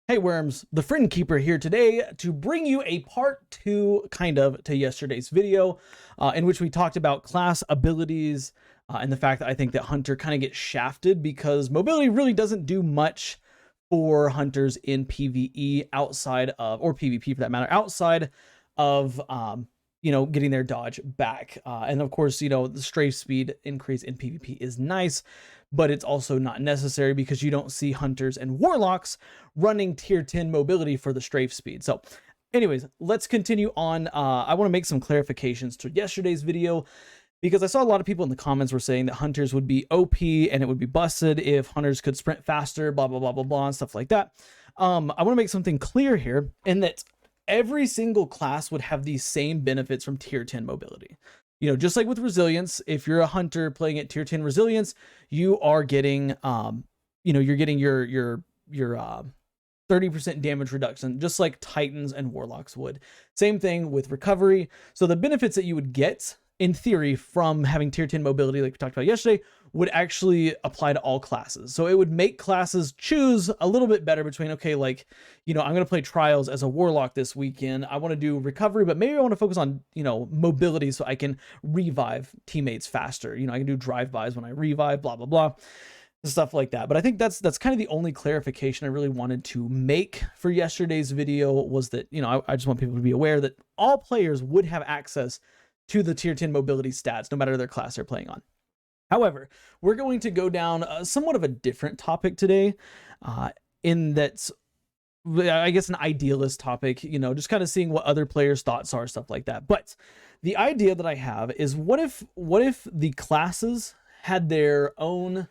Hey Worms, the Friend Keeper here today to bring you a part two kind of to yesterday's video in which we talked about class abilities and the fact that I think that Hunter kind of gets shafted because mobility really doesn't do much for hunters in PvE outside of, or PvP for that matter, outside of, getting their dodge back. And of course, the strafe speed increase in PvP is nice, but it's also not necessary because you don't see hunters and warlocks running tier 10 mobility for the strafe speed. So anyways, let's continue on. I want to make some clarifications to yesterday's video because I saw a lot of people in the comments were saying that hunters would be OP and it would be busted if hunters could sprint faster, blah, blah, blah, blah, blah, and stuff like that. I want to make something clear here in that every single class would have these same benefits from tier 10 mobility. Just like with resilience, if you're a hunter playing at tier 10 resilience, you are getting, you're getting your 30% damage reduction, just like Titans and Warlocks would. Same thing with recovery. So the benefits that you would get in theory from having tier 10 mobility, like we talked about yesterday, would actually apply to all classes. So it would make classes choose a little bit better between, okay, like, I'm going to play trials as a warlock this weekend. I want to do recovery, but maybe I want to focus on, mobility so I can revive teammates faster. I can do drive-bys when I revive, blah, blah, blah, stuff like that. But I think that's kind of the only clarification I really wanted to make for yesterday's video was that, I just want people to be aware that all players would have access to the tier 10 mobility stats, no matter their class they're playing on. However, we're going to go down somewhat of a different topic today, in that, I guess, an idealist topic, just kind of seeing what other players' thoughts are, stuff like that. But the idea that I have is what if the classes had their own,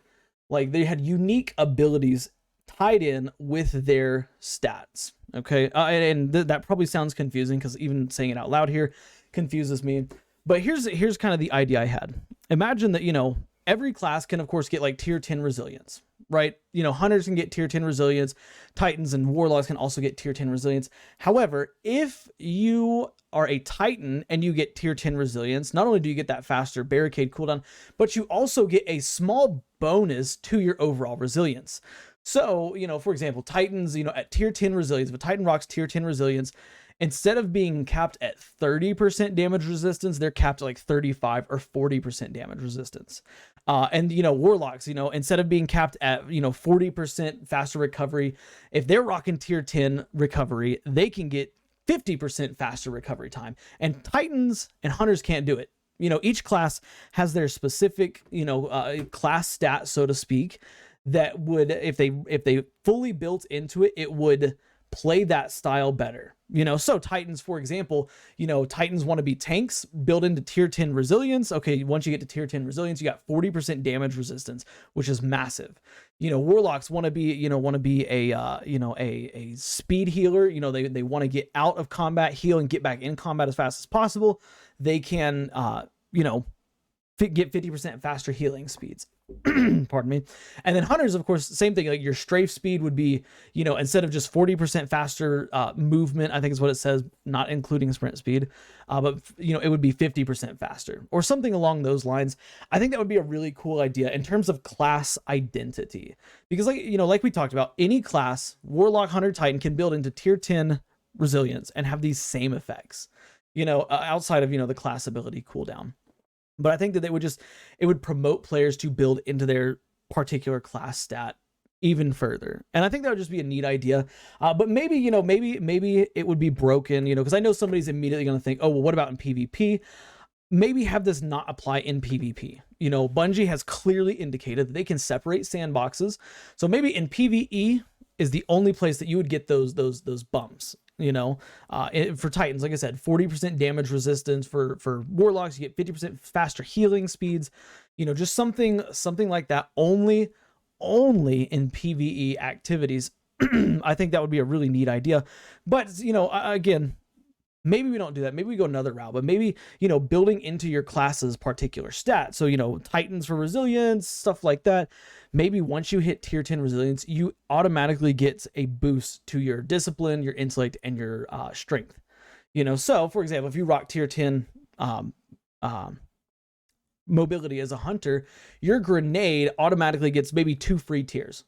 like they had unique abilities tied in with their stats, okay? And that probably sounds confusing because even saying it out loud here confuses me. But here's kind of the idea I had. Imagine that, every class can, of course, get like tier 10 resilience, right? Hunters can get tier 10 resilience. Titans and warlocks can also get tier 10 resilience. However, if you are a Titan and you get tier 10 resilience, not only do you get that faster barricade cooldown, but you also get a small bonus to your overall resilience. So, for example, Titans, at tier 10 resilience, if a Titan rocks tier 10 resilience, instead of being capped at 30% damage resistance, they're capped at like 35 or 40% damage resistance. And warlocks, instead of being capped at 40% faster recovery, if they're rocking tier 10 recovery, they can get 50% faster recovery time. And Titans and hunters can't do it. Each class has their specific class stat, so to speak, that would, if they fully built into it, it would play that style better. So Titans, for example, Titans want to be tanks, build into tier 10 resilience. Okay, once you get to tier 10 resilience, you got 40% damage resistance, which is massive. Warlocks want to be a speed healer. They want to get out of combat, heal, and get back in combat as fast as possible. They can get 50% faster healing speeds. Pardon me. And then hunters, of course, same thing. Like your strafe speed would be, instead of just 40% faster movement, I think is what it says, not including sprint speed, but it would be 50% faster or something along those lines. I think that would be a really cool idea in terms of class identity, because like we talked about, any class, warlock, hunter, titan, can build into tier 10 resilience and have these same effects, outside of, the class ability cooldown. But I think that it would promote players to build into their particular class stat even further. And I think that would just be a neat idea. But maybe, maybe it would be broken, because I know somebody's immediately going to think, oh, well, what about in PvP? Maybe have this not apply in PvP. Bungie has clearly indicated that they can separate sandboxes. So maybe in PvE is the only place that you would get those bumps. For Titans, like I said, 40% damage resistance. For warlocks, you get 50% faster healing speeds. Just something like that. Only in PvE activities. I think that would be a really neat idea. But again, maybe we don't do that. Maybe we go another route. But maybe building into your class's particular stats. So Titans for resilience, stuff like that. Maybe once you hit tier 10 resilience, you automatically get a boost to your discipline, your intellect, and your strength. So for example, if you rock tier 10 mobility as a hunter, your grenade automatically gets maybe 2 free tiers.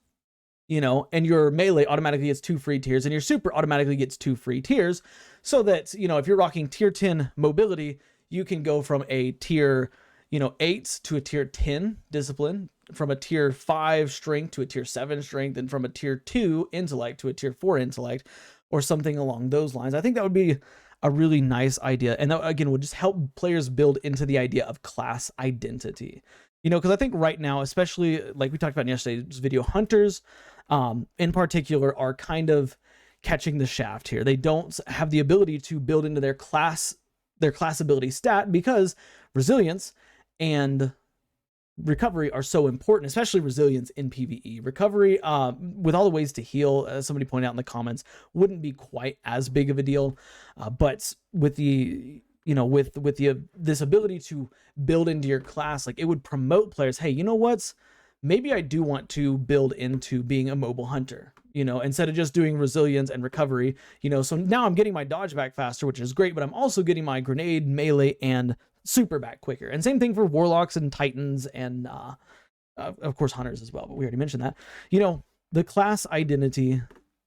you know, and your melee automatically gets 2 free tiers and your super automatically gets 2 free tiers, so that, you know, if you're rocking tier 10 mobility, you can go from a tier, you know, 8 to a tier 10 discipline, from a tier 5 strength to a tier 7 strength, and from a tier 2 intellect to a tier 4 intellect, or something along those lines. I think that would be a really nice idea. And that, again, would just help players build into the idea of class identity. You know, because I think right now, especially like we talked about in yesterday's video, hunters in particular are kind of catching the shaft here. They don't have the ability to build into their class ability stat, because resilience and recovery are so important, especially resilience in PvE. Recovery, with all the ways to heal, as somebody pointed out in the comments, wouldn't be quite as big of a deal. But with the, you know, with the this ability to build into your class, like, it would promote players, hey, you know what? Maybe I do want to build into being a mobile hunter, you know, instead of just doing resilience and recovery, you know. So now I'm getting my dodge back faster, which is great, but I'm also getting my grenade, melee, and super back quicker. And same thing for warlocks and titans and of course hunters as well, but we already mentioned that. You know, the class identity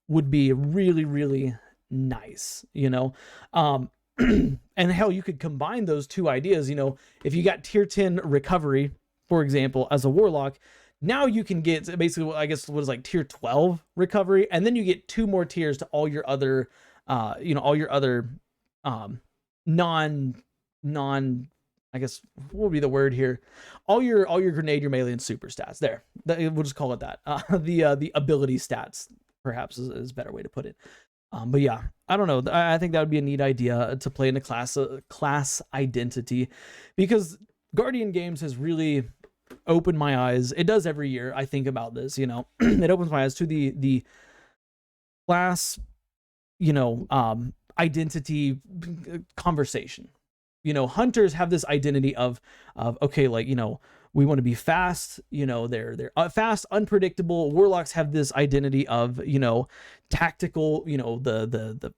would be really, really nice, you know. And hell, you could combine those two ideas. You know, if you got tier 10 recovery, for example, as a warlock, now you can get basically, I guess, what is like tier 12 recovery, and then you get 2 more tiers to all your other you know, all your other non I guess, what would be the word here, all your grenade, your melee, and super stats. There, we'll just call it that. The ability stats, perhaps, is a better way to put it. But yeah, I don't know. I think that would be a neat idea to play into class identity, because Guardian Games has really opened my eyes. It does every year. I think about this, you know. It opens my eyes to the class, you know, identity conversation. You know, hunters have this identity of okay, like, you know, we want to be fast, you know, they're fast, unpredictable. Warlocks have this identity of, you know, tactical, you know, the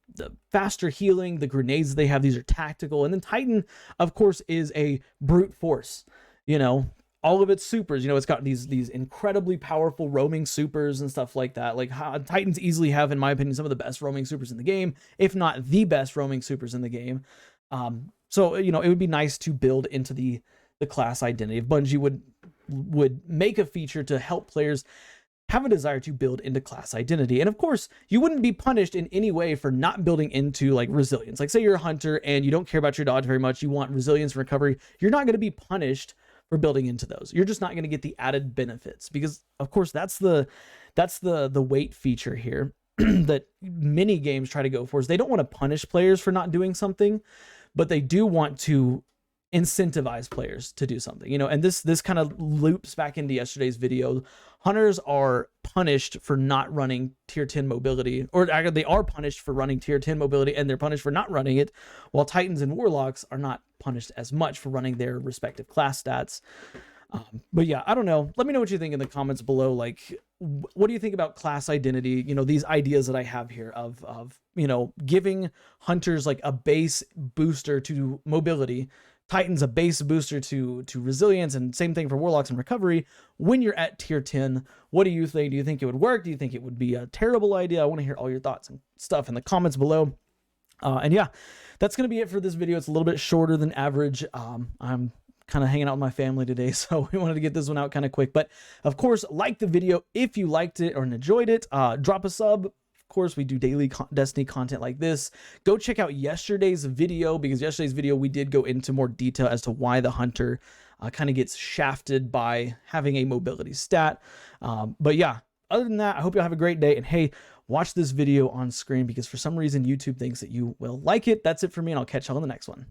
faster healing, the grenades they have, these are tactical. And then Titan, of course, is a brute force, you know, all of its supers, you know, it's got these incredibly powerful roaming supers and stuff like that. Like, Titans easily have, in my opinion, some of the best roaming supers in the game, if not the best roaming supers in the game. So, you know, it would be nice to build into the class identity. If Bungie would make a feature to help players have a desire to build into class identity. And of course, you wouldn't be punished in any way for not building into, like, resilience. Like, say you're a hunter and you don't care about your dodge very much, you want resilience and recovery, you're not going to be punished for building into those. You're just not going to get the added benefits, because of course that's the weight feature here that many games try to go for, is they don't want to punish players for not doing something, but they do want to incentivize players to do something, you know. And this kind of loops back into yesterday's video. Hunters are punished for not running tier 10 mobility, or they are punished for running tier 10 mobility, and they're punished for not running it, while Titans and Warlocks are not punished as much for running their respective class stats. But yeah, I don't know. Let me know what you think in the comments below. Like, what do you think about class identity? You know, these ideas that I have here of, you know, giving hunters like a base booster to mobility, Titans a base booster to resilience, and same thing for Warlocks and recovery when you're at tier 10. What do you think? Do you think it would work? Do you think it would be a terrible idea? I want to hear all your thoughts and stuff in the comments below. And yeah, that's going to be it for this video. It's a little bit shorter than average. I'm kind of hanging out with my family today, so we wanted to get this one out kind of quick. But of course, like the video if you liked it or enjoyed it. Drop a sub. Of course, we do daily Destiny content like this. Go check out yesterday's video, because yesterday's video we did go into more detail as to why the hunter kind of gets shafted by having a mobility stat. But yeah, other than that, I hope you'll have a great day. And hey, watch this video on screen, because for some reason YouTube thinks that you will like it. That's it for me, and I'll catch y'all in the next one.